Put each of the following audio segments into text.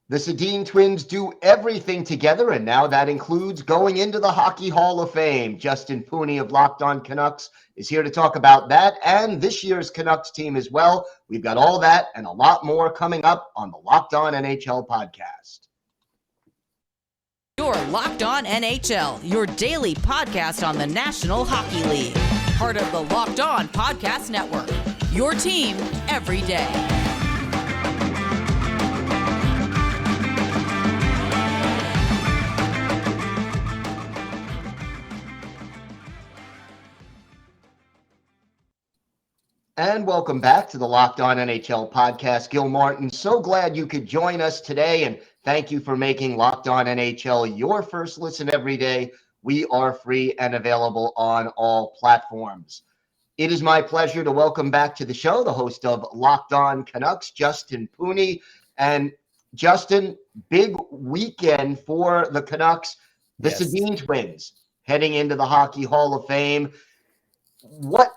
The Sedin Twins do everything together, and now that includes going into the Hockey Hall of Fame. Justin Pooni of Locked On Canucks is here to talk about that and this year's Canucks team as well. We've got all that and a lot more coming up on the Locked On NHL podcast. You're Locked On NHL, your daily podcast on the National Hockey League. Part of the Locked On Podcast Network, your team every day. And welcome back to the Locked On NHL podcast. Gil Martin, so glad you could join us today, and thank you for making Locked On NHL your first listen every day. We are free and available on all platforms. It is my pleasure to welcome back to the show the host of Locked On Canucks, Justin Pooni. And Justin, big weekend for the Canucks, the Sedin Twins, heading into the Hockey Hall of Fame. What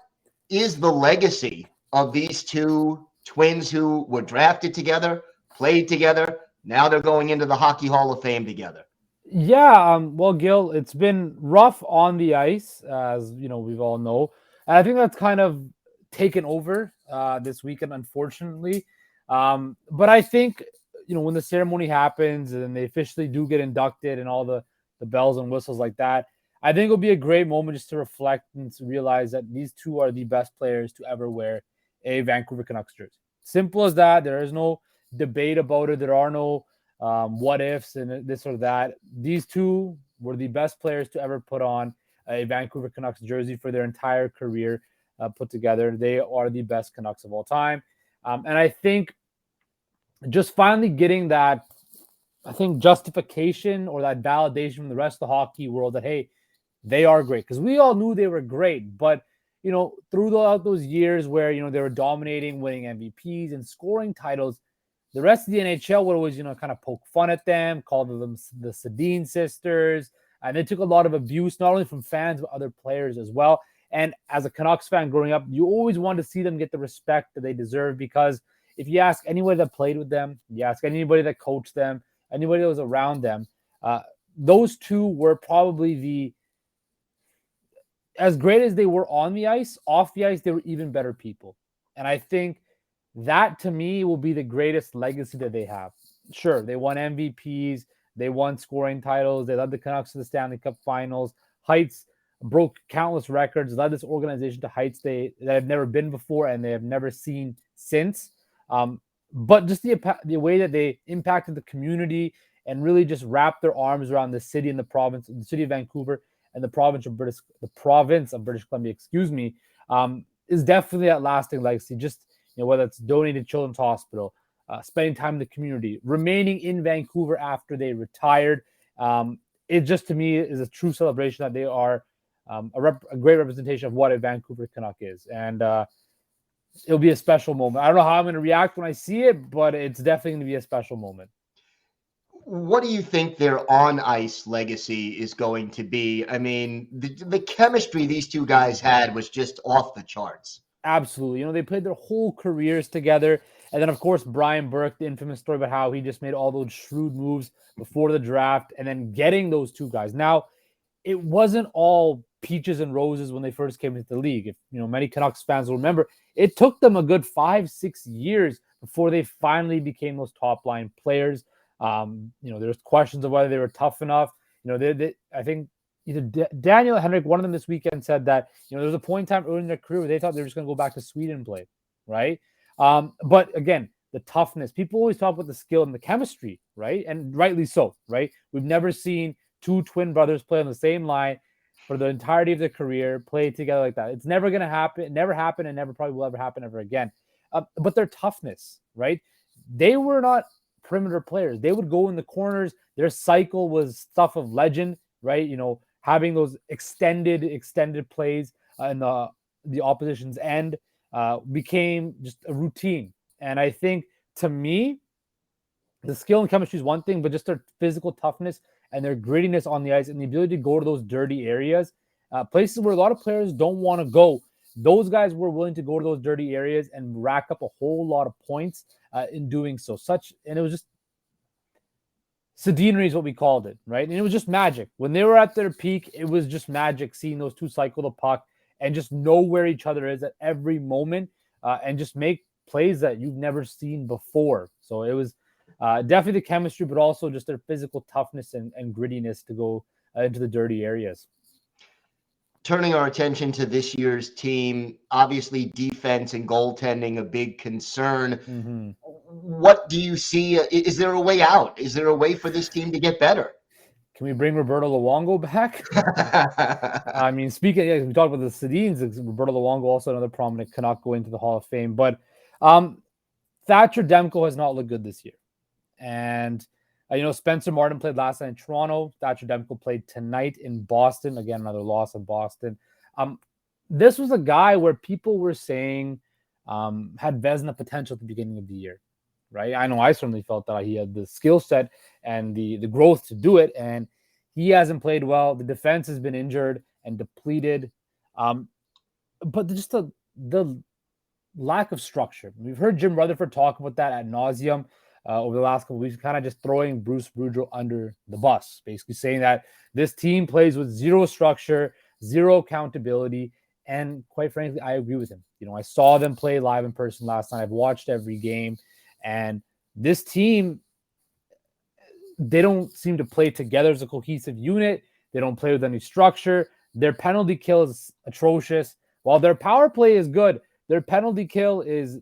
is the legacy of these two twins who were drafted together, played together? Now they're going into the Hockey Hall of Fame together. Yeah, well, Gil, it's been rough on the ice, as you know, we've all know. And I think that's kind of taken over this weekend, unfortunately. But I think, you know, when the ceremony happens and they officially do get inducted and all the bells and whistles like that, I think it'll be a great moment just to reflect and to realize that these two are the best players to ever wear a Vancouver Canucks jersey. Simple as that. There is no debate about it. There are no what ifs and this or that. These two were the best players to ever put on a Vancouver Canucks jersey for their entire career put together. They are the best Canucks of all time. And I think just finally getting that, I think, justification or that validation from the rest of the hockey world that, hey, they are great, because we all knew they were great. But, you know, throughout those years where, you know, they were dominating, winning MVPs and scoring titles, the rest of the NHL would always, you know, kind of poke fun at them, call them the Sedin sisters. And they took a lot of abuse, not only from fans, but other players as well. And as a Canucks fan growing up, you always wanted to see them get the respect that they deserve, because if you ask anybody that played with them, you ask anybody that coached them, anybody that was around them, those two were probably as great as they were on the ice, off the ice, they were even better people. And I think that, to me, will be the greatest legacy that they have. Sure, they won MVPs, they won scoring titles, they led the Canucks to the Stanley Cup Finals. Heights broke countless records, led this organization to heights that have never been before and they have never seen since. But just the way that they impacted the community and really just wrapped their arms around the city and the province, the city of Vancouver, and the province of British Columbia, is definitely that lasting legacy. Just, you know, whether it's donating to Children's Hospital, spending time in the community, remaining in Vancouver after they retired. It just, to me, is a true celebration that they are a great representation of what a Vancouver Canuck is. And it'll be a special moment. I don't know how I'm going to react when I see it, but it's definitely going to be a special moment. What do you think their on-ice legacy is going to be? I mean, the chemistry these two guys had was just off the charts. Absolutely. You know, they played their whole careers together. And then, of course, Brian Burke, the infamous story about how he just made all those shrewd moves before the draft and then getting those two guys. Now, it wasn't all peaches and roses when they first came into the league. If, you know, many Canucks fans will remember, it took them a good 5-6 years before they finally became those top-line players. You know, there's questions of whether they were tough enough. You know, I think either Daniel or Henrik, one of them this weekend, said that, you know, there was a point in time early in their career where they thought they were just going to go back to Sweden and play, right? But again, the toughness. People always talk about the skill and the chemistry, right? And rightly so, right? We've never seen two twin brothers play on the same line for the entirety of their career, play together like that. It's never going to happen. It never happened and never probably will ever happen ever again. But their toughness, right? They were not perimeter players. They would go in the corners. Their cycle was stuff of legend, right? You know, having those extended plays in the opposition's end became just a routine. And I think, to me, the skill and chemistry is one thing, but just their physical toughness and their grittiness on the ice and the ability to go to those dirty areas, places where a lot of players don't want to go. Those guys were willing to go to those dirty areas and rack up a whole lot of points in doing so. And it was just, Sedinery is what we called it, right? And it was just magic. When they were at their peak, it was just magic seeing those two cycle the puck and just know where each other is at every moment and just make plays that you've never seen before. So it was definitely the chemistry, but also just their physical toughness and grittiness to go into the dirty areas. Turning our attention to this year's team, obviously defense and goaltending a big concern. Mm-hmm. What do you see? Is there a way out? Is there a way for this team to get better? Can we bring Roberto Luongo back? I mean, speaking, we talked about the Sedins. Roberto Luongo, also another prominent Canuck, going to the Hall of Fame. But Thatcher Demko has not looked good this year. And, Spencer Martin played last night in Toronto. Thatcher Demko played tonight in Boston. Again, another loss in Boston. This was a guy where people were saying had Vezina potential at the beginning of the year, right? I know I certainly felt that he had the skill set and the growth to do it, and he hasn't played well. The defense has been injured and depleted. But just the lack of structure. We've heard Jim Rutherford talk about that ad nauseum over the last couple of weeks, kind of just throwing Bruce Boudreau under the bus, basically saying that this team plays with zero structure, zero accountability, and quite frankly, I agree with him. I saw them play live in person last night. I've watched every game, and this team, they don't seem to play together as a cohesive unit. They don't play with any structure. Their penalty kill is atrocious. While their power play is good, their penalty kill is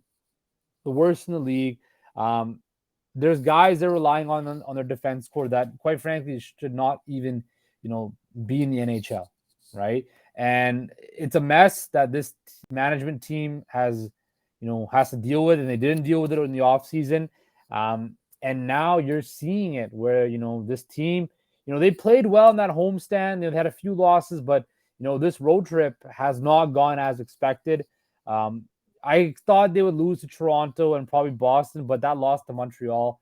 the worst in the league. There's guys they're relying on their defense core that, quite frankly, should not even, be in the NHL, right? And it's a mess that this management team has to deal with, and they didn't deal with it in the offseason. And now you're seeing it where, this team, they played well in that homestand. They've had a few losses, but, this road trip has not gone as expected. I thought they would lose to Toronto and probably Boston, but that loss to Montreal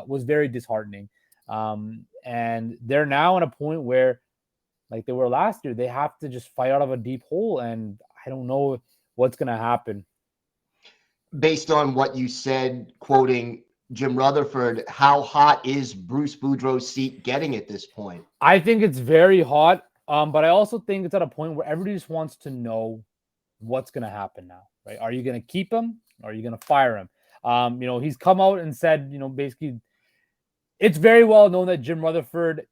was very disheartening. And they're now at a point where, like they were last year, they have to just fight out of a deep hole, and I don't know what's going to happen. Based on what you said, quoting Jim Rutherford, how hot is Bruce Boudreau's seat getting at this point? I think it's very hot, but I also think it's at a point where everybody just wants to know what's going to happen now, right? Are you going to keep him or are you going to fire him? He's come out and said, basically, it's very well known that Jim Rutherford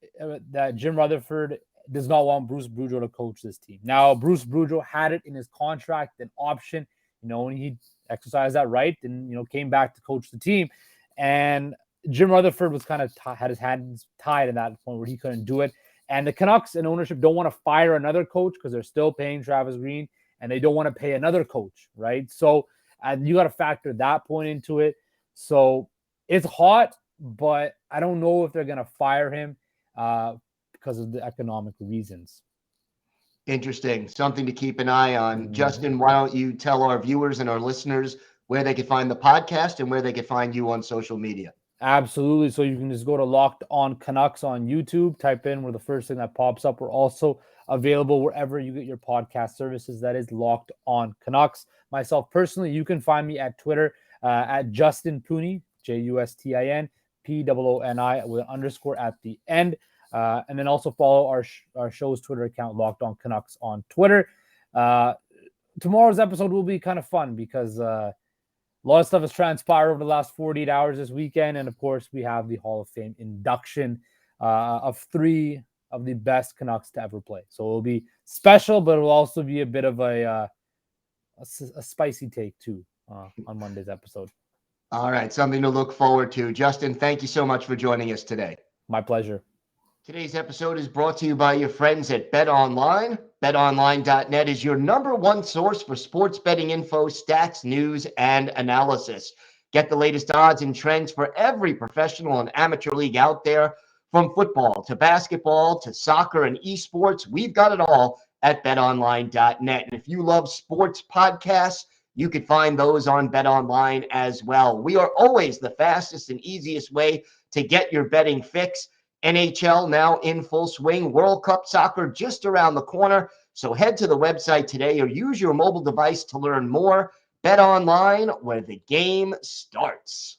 does not want Bruce Boudreau to coach this team. Now, Bruce Boudreau had it in his contract, an option, and he exercised that right and, came back to coach the team. And Jim Rutherford was kind of had his hands tied in that point where he couldn't do it. And the Canucks and ownership don't want to fire another coach because they're still paying Travis Green, and they don't want to pay another coach, right? So you got to factor that point into it. So it's hot, but I don't know if they're going to fire him because of the economic reasons. Interesting. Something to keep an eye on. Mm-hmm. Justin, why don't you tell our viewers and our listeners where they can find the podcast and where they can find you on social media? Absolutely. So you can just go to Locked On Canucks on YouTube, type in where the first thing that pops up. We're also available wherever you get your podcast services. That is Locked On Canucks. Myself personally, you can find me at Twitter at Justin Pooni, JUSTIN POONI with an underscore at the end. And then also follow our show's Twitter account, Locked On Canucks on Twitter. Tomorrow's episode will be kind of fun because a lot of stuff has transpired over the last 48 hours this weekend. And of course, we have the Hall of Fame induction of 3 of the best Canucks to ever play. So it'll be special, but it'll also be a bit of a spicy take too on Monday's episode. All right. Something to look forward to. Justin, thank you so much for joining us today. My pleasure. Today's episode is brought to you by your friends at BetOnline. BetOnline.net is your #1 source for sports betting info, stats, news, and analysis. Get the latest odds and trends for every professional and amateur league out there. From football to basketball to soccer and esports, we've got it all at BetOnline.net. And if you love sports podcasts, you can find those on BetOnline as well. We are always the fastest and easiest way to get your betting fix. NHL now in full swing. World Cup soccer just around the corner. So head to the website today or use your mobile device to learn more. Bet online, where the game starts.